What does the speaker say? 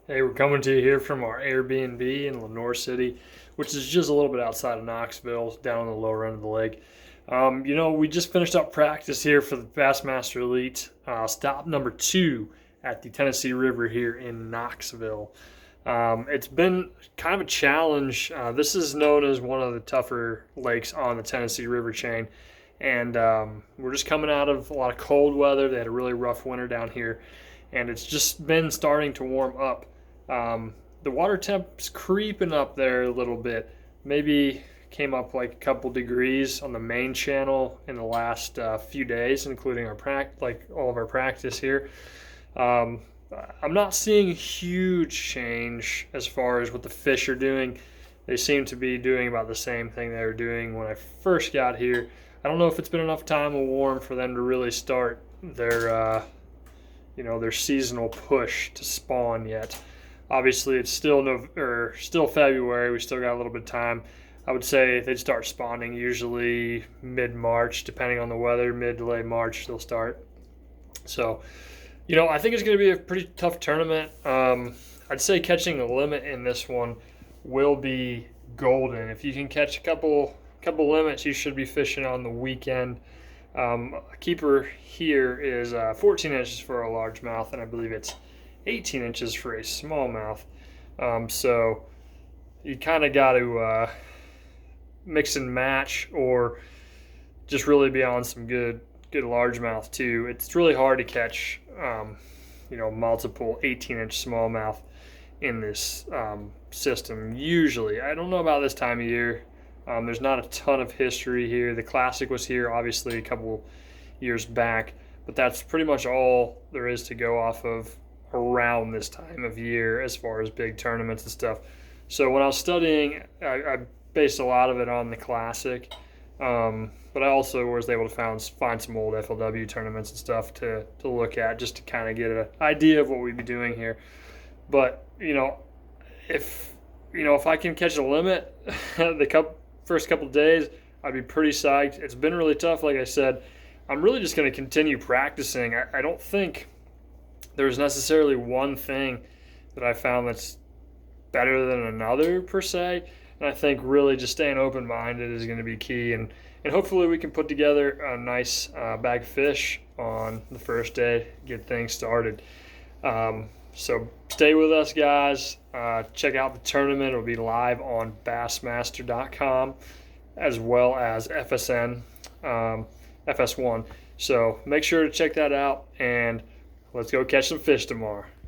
Hey, we're coming to you here from our Airbnb in Lenoir City, which is just a little bit outside of Knoxville, down on the lower end of the lake. We just finished up practice here for the Bassmaster Elite, stop number 2 at the Tennessee River here in Knoxville. It's been kind of a challenge. This is known as one of the tougher lakes on the Tennessee River chain, and we're just coming out of a lot of cold weather. They had a really rough winter down here, and it's just been starting to warm up. The water temp's creeping up there a little bit. Maybe came up like a couple degrees on the main channel in the last few days, including our all of our practice here. Um, I'm not seeing a huge change as far as what the fish are doing. They seem to be doing about the same thing they were doing when I first got here. I don't know if it's been enough time of warm for them to really start their seasonal push to spawn yet. Obviously, it's still February. We still got a little bit of time. I would say they'd start spawning usually mid-March, depending on the weather. Mid to late March, they'll start. So, I think it's going to be a pretty tough tournament. I'd say catching the limit in this one will be golden. If you can catch a couple limits, you should be fishing on the weekend. A keeper here is 14 inches for a largemouth, and I believe it's 18 inches for a smallmouth. So you kind of got to mix and match, or just really be on some good largemouth too. It's really hard to catch, multiple 18-inch smallmouth in this system. Usually, I don't know about this time of year. There's not a ton of history here. The Classic was here, obviously, a couple years back, but that's pretty much all there is to go off of around this time of year as far as big tournaments and stuff. So when I was studying, I based a lot of it on the Classic, but I also was able to find some old FLW tournaments and stuff to look at, just to kind of get an idea of what we'd be doing here. But if I can catch a limit first couple of days, I'd be pretty psyched. It's been really tough, like I said. I'm really just going to continue practicing. I don't think there's necessarily one thing that I found that's better than another per se. And I think really just staying open-minded is going to be key. And hopefully we can put together a nice bag of fish on the first day, get things started. So stay with us, guys. Check out the tournament. It'll be live on Bassmaster.com as well as FS1. So make sure to check that out, and let's go catch some fish tomorrow.